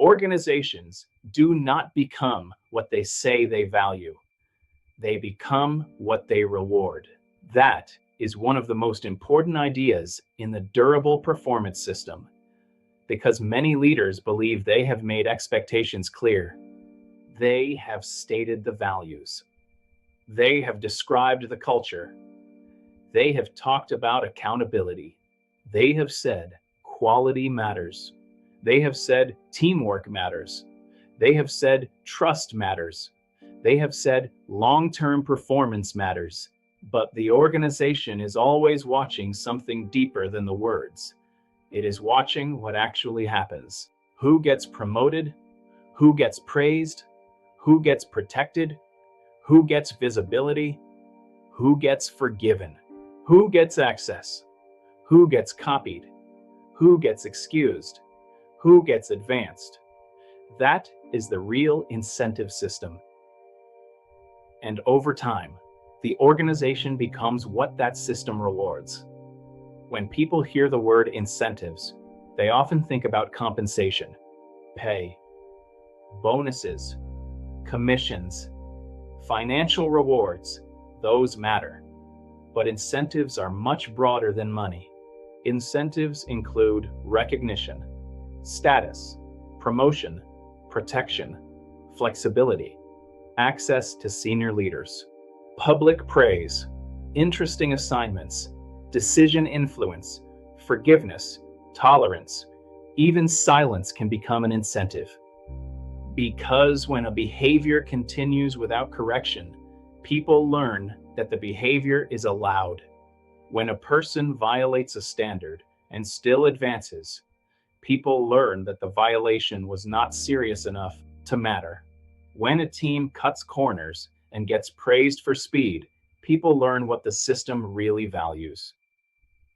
Organizations do not become what they say they value. They become what they reward. That is one of the most important ideas in the durable performance system, because many leaders believe they have made expectations clear. They have stated the values. They have described the culture. They have talked about accountability. They have said quality matters. They have said teamwork matters. They have said trust matters. They have said long-term performance matters. But the organization is always watching something deeper than the words. It is watching what actually happens. Who gets promoted? Who gets praised? Who gets protected? Who gets visibility? Who gets forgiven? Who gets access? Who gets copied? Who gets excused? Who gets advanced? That is the real incentive system. And over time, the organization becomes what that system rewards. When people hear the word incentives, they often think about compensation, pay, bonuses, commissions, financial rewards. Those matter. But incentives are much broader than money. Incentives include recognition, status, promotion, protection, flexibility, access to senior leaders, public praise, interesting assignments, decision influence, forgiveness, tolerance, even silence can become an incentive. Because when a behavior continues without correction, people learn that the behavior is allowed. When a person violates a standard and still advances, people learn that the violation was not serious enough to matter. When a team cuts corners and gets praised for speed, people learn what the system really values.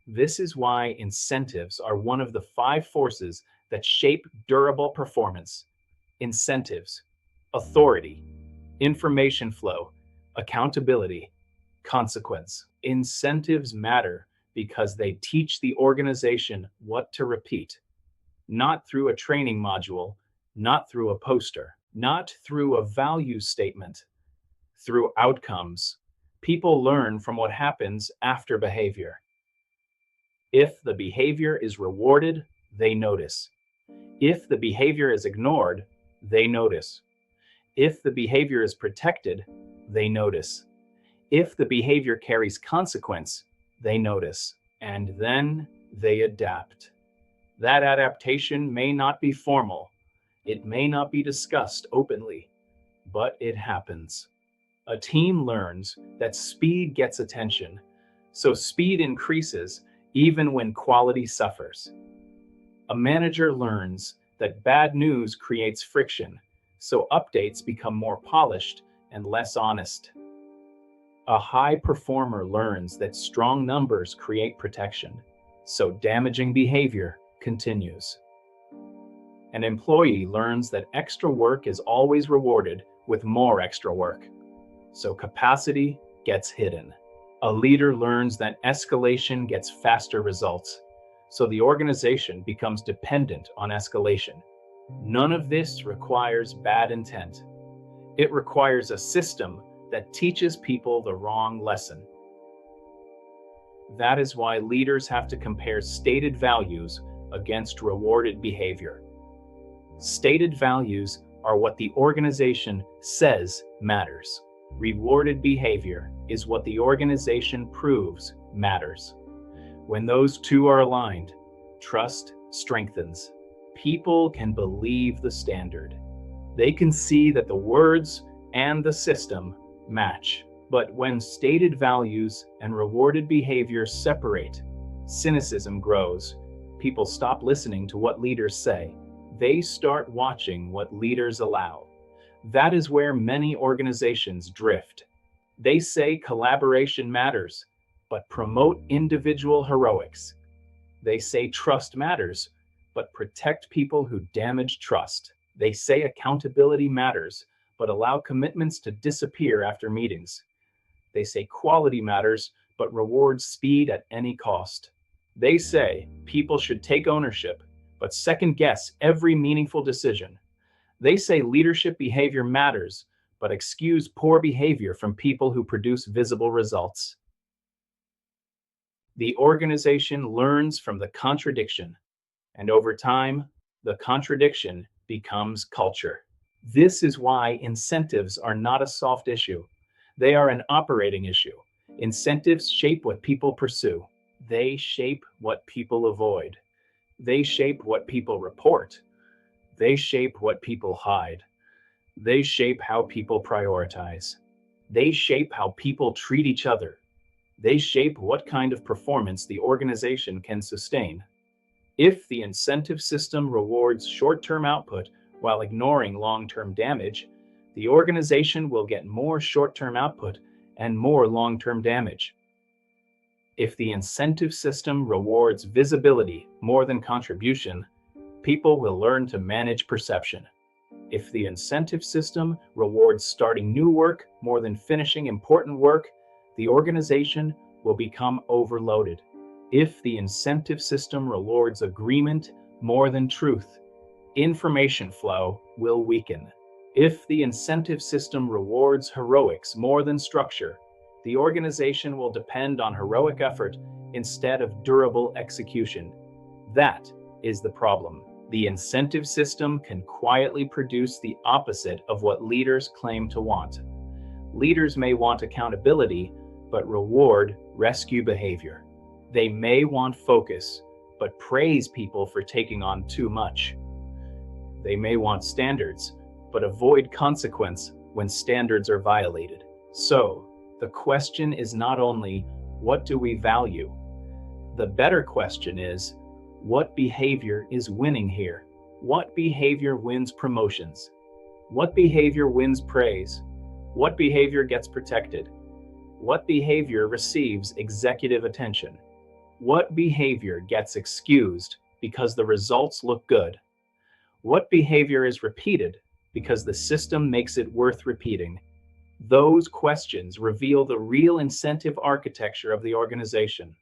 This is why incentives are one of the 5 forces that shape durable performance. Incentives, authority, information flow, accountability, consequence. Incentives matter because they teach the organization what to repeat, not through a training module, not through a poster, not through a value statement, through outcomes. People learn from what happens after behavior. If the behavior is rewarded, they notice. If the behavior is ignored, they notice. If the behavior is protected, they notice. If the behavior carries consequence, they notice. And then they adapt. That adaptation may not be formal. It may not be discussed openly, but it happens. A team learns that speed gets attention, so speed increases even when quality suffers. A manager learns that bad news creates friction, so updates become more polished and less honest. A high performer learns that strong numbers create protection, so damaging behavior continues. An employee learns that extra work is always rewarded with more extra work, so capacity gets hidden. A leader learns that escalation gets faster results, so the organization becomes dependent on escalation. None of this requires bad intent. It requires a system that teaches people the wrong lesson. That is why leaders have to compare stated values against rewarded behavior. Stated values are what the organization says matters. Rewarded behavior is what the organization proves matters. When those two are aligned, trust strengthens. People can believe the standard. They can see that the words and the system match. But when stated values and rewarded behavior separate, cynicism grows. People stop listening to what leaders say. They start watching what leaders allow. That is where many organizations drift. They say collaboration matters, but promote individual heroics. They say trust matters, but protect people who damage trust. They say accountability matters, but allow commitments to disappear after meetings. They say quality matters, but reward speed at any cost. They say people should take ownership, but second guess every meaningful decision. They say leadership behavior matters, but excuse poor behavior from people who produce visible results. The organization learns from the contradiction, and over time, the contradiction becomes culture. This is why incentives are not a soft issue. They are an operating issue. Incentives shape what people pursue. They shape what people avoid. They shape what people report. They shape what people hide. They shape how people prioritize. They shape how people treat each other. They shape what kind of performance the organization can sustain. If the incentive system rewards short-term output while ignoring long-term damage, the organization will get more short-term output and more long-term damage. If the incentive system rewards visibility more than contribution, people will learn to manage perception. If the incentive system rewards starting new work more than finishing important work, the organization will become overloaded. If the incentive system rewards agreement more than truth, information flow will weaken. If the incentive system rewards heroics more than structure, the organization will depend on heroic effort instead of durable execution. That is the problem. The incentive system can quietly produce the opposite of what leaders claim to want. Leaders may want accountability, but reward rescue behavior. They may want focus, but praise people for taking on too much. They may want standards, but avoid consequence when standards are violated. So, the question is not only, what do we value? The better question is, what behavior is winning here? What behavior wins promotions? What behavior wins praise? What behavior gets protected? What behavior receives executive attention? What behavior gets excused because the results look good? What behavior is repeated because the system makes it worth repeating? Those questions reveal the real incentive architecture of the organization.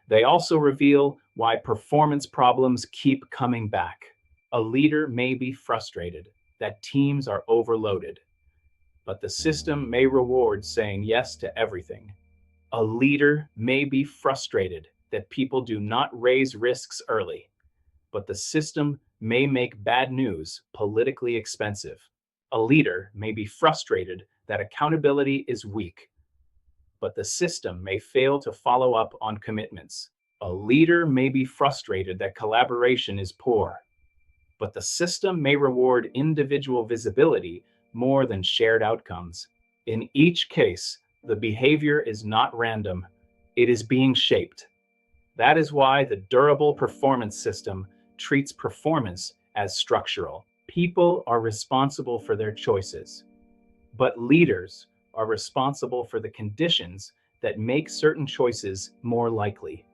They also reveal why performance problems keep coming back. A leader may be frustrated that teams are overloaded, but the system may reward saying yes to everything. A leader may be frustrated that people do not raise risks early, but the system may make bad news politically expensive. A leader may be frustrated that accountability is weak, but the system may fail to follow up on commitments. A leader may be frustrated that collaboration is poor, but the system may reward individual visibility more than shared outcomes. In each case, the behavior is not random, it is being shaped. That is why the durable performance system treats performance as structural. People are responsible for their choices, but leaders are responsible for the conditions that make certain choices more likely.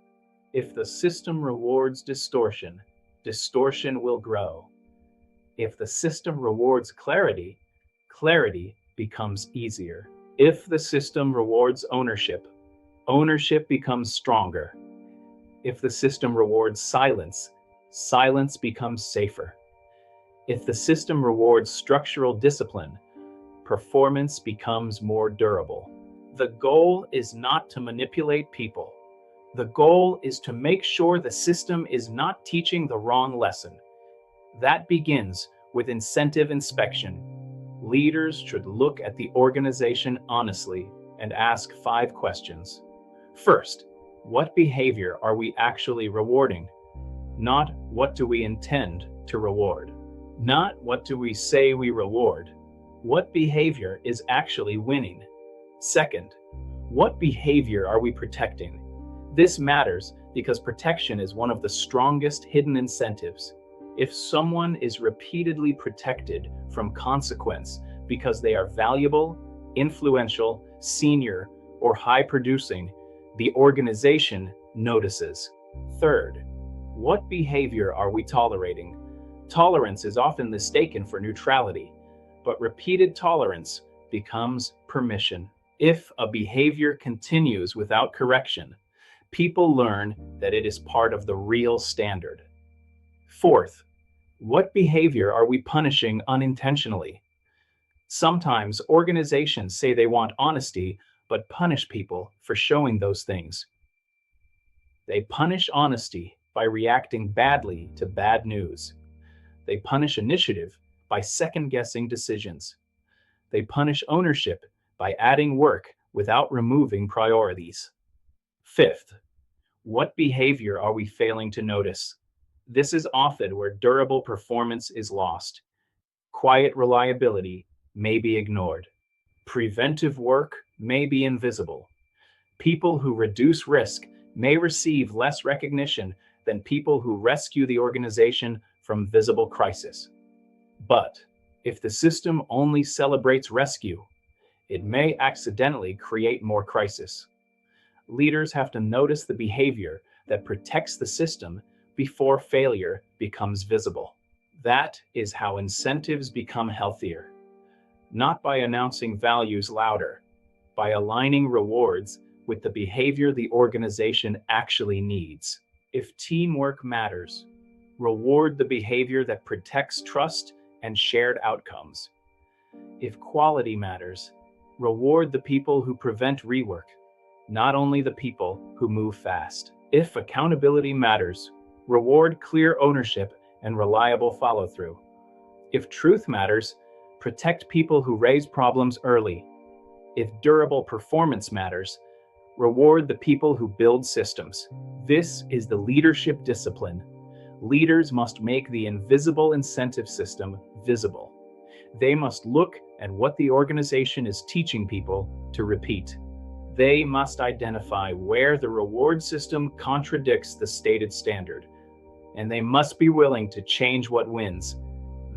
If the system rewards distortion, distortion will grow. If the system rewards clarity, clarity becomes easier. If the system rewards ownership, ownership becomes stronger. If the system rewards silence, silence becomes safer. If the system rewards structural discipline, performance becomes more durable. The goal is not to manipulate people. The goal is to make sure the system is not teaching the wrong lesson. That begins with incentive inspection. Leaders should look at the organization honestly and ask 5 questions. First, what behavior are we actually rewarding? Not what do we intend to reward? Not what do we say we reward? What behavior is actually winning? Second, what behavior are we protecting? This matters because protection is one of the strongest hidden incentives. If someone is repeatedly protected from consequence because they are valuable, influential, senior, or high-producing, the organization notices. Third, what behavior are we tolerating? Tolerance is often mistaken for neutrality, but repeated tolerance becomes permission. If a behavior continues without correction, people learn that it is part of the real standard. Fourth, what behavior are we punishing unintentionally? Sometimes organizations say they want honesty, but punish people for showing those things. They punish honesty by reacting badly to bad news. They punish initiative by second-guessing decisions. They punish ownership by adding work without removing priorities. Fifth, what behavior are we failing to notice? This is often where durable performance is lost. Quiet reliability may be ignored. Preventive work may be invisible. People who reduce risk may receive less recognition than people who rescue the organization from visible crisis. But if the system only celebrates rescue, it may accidentally create more crisis. Leaders have to notice the behavior that protects the system before failure becomes visible. That is how incentives become healthier. Not by announcing values louder, by aligning rewards with the behavior the organization actually needs. If teamwork matters, reward the behavior that protects trust and shared outcomes. If quality matters, reward the people who prevent rework, not only the people who move fast. If accountability matters, reward clear ownership and reliable follow-through. If truth matters, protect people who raise problems early. If durable performance matters, reward the people who build systems. This is the leadership discipline. Leaders must make the invisible incentive system visible. They must look at what the organization is teaching people to repeat. They must identify where the reward system contradicts the stated standard, and they must be willing to change what wins.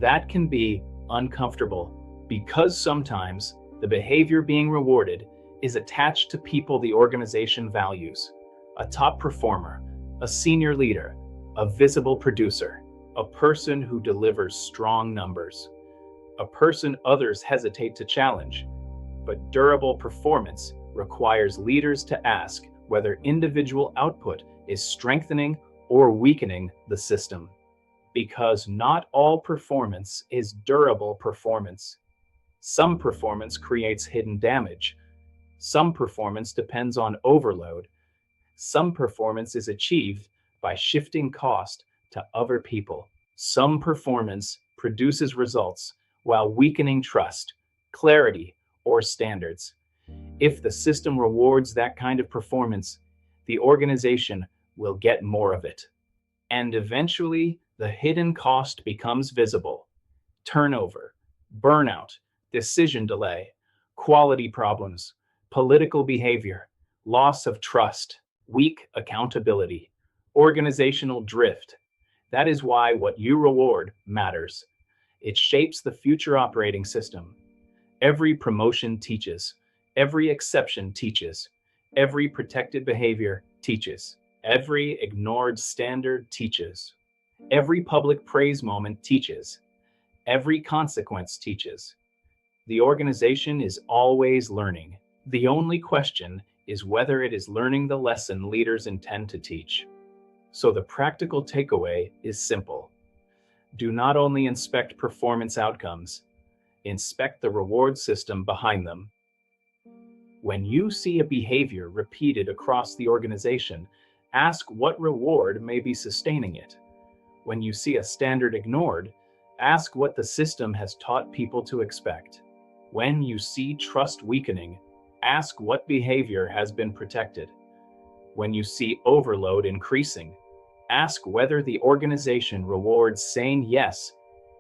That can be uncomfortable because sometimes the behavior being rewarded is attached to people the organization values: a top performer, a senior leader, a visible producer, a person who delivers strong numbers, a person others hesitate to challenge. But durable performance requires leaders to ask whether individual output is strengthening or weakening the system. Because not all performance is durable performance. Some performance creates hidden damage. Some performance depends on overload. Some performance is achieved by shifting cost to other people. Some performance produces results while weakening trust, clarity, or standards. If the system rewards that kind of performance, the organization will get more of it. And eventually, the hidden cost becomes visible. Turnover, burnout, decision delay, quality problems, political behavior, loss of trust, weak accountability, organizational drift. That is why what you reward matters. It shapes the future operating system. Every promotion teaches. Every exception teaches. Every protected behavior teaches. Every ignored standard teaches. Every public praise moment teaches. Every consequence teaches. The organization is always learning. The only question is whether it is learning the lesson leaders intend to teach. So the practical takeaway is simple. Do not only inspect performance outcomes, inspect the reward system behind them. When you see a behavior repeated across the organization, ask what reward may be sustaining it. When you see a standard ignored, ask what the system has taught people to expect. When you see trust weakening, ask what behavior has been protected. When you see overload increasing, ask whether the organization rewards saying yes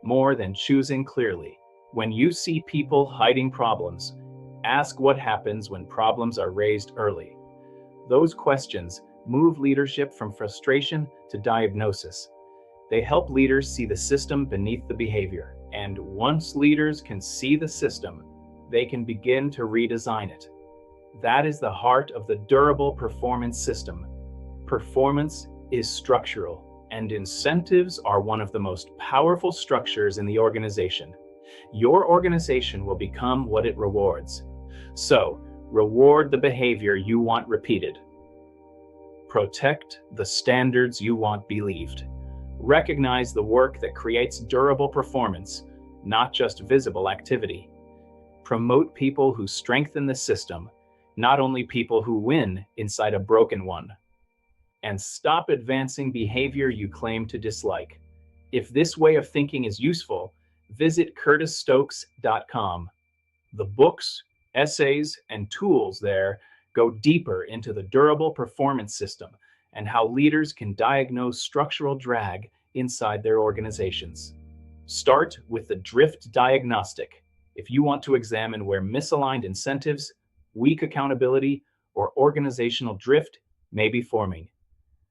more than choosing clearly. When you see people hiding problems, ask what happens when problems are raised early. Those questions move leadership from frustration to diagnosis. They help leaders see the system beneath the behavior. And once leaders can see the system, they can begin to redesign it. That is the heart of the durable performance system. Performance is structural, and incentives are one of the most powerful structures in the organization. Your organization will become what it rewards. So, reward the behavior you want repeated. Protect the standards you want believed. Recognize the work that creates durable performance, not just visible activity. Promote people who strengthen the system, not only people who win inside a broken one. And stop advancing behavior you claim to dislike. If this way of thinking is useful, visit curtisstokes.com. The books, essays, and tools there go deeper into the durable performance system and how leaders can diagnose structural drag inside their organizations. Start with the drift diagnostic if you want to examine where misaligned incentives, weak accountability, or organizational drift may be forming.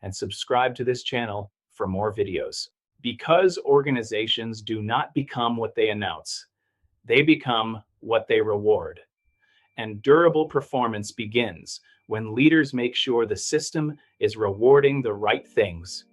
And subscribe to this channel for more videos. Because organizations do not become what they announce, they become what they reward. And durable performance begins when leaders make sure the system is rewarding the right things,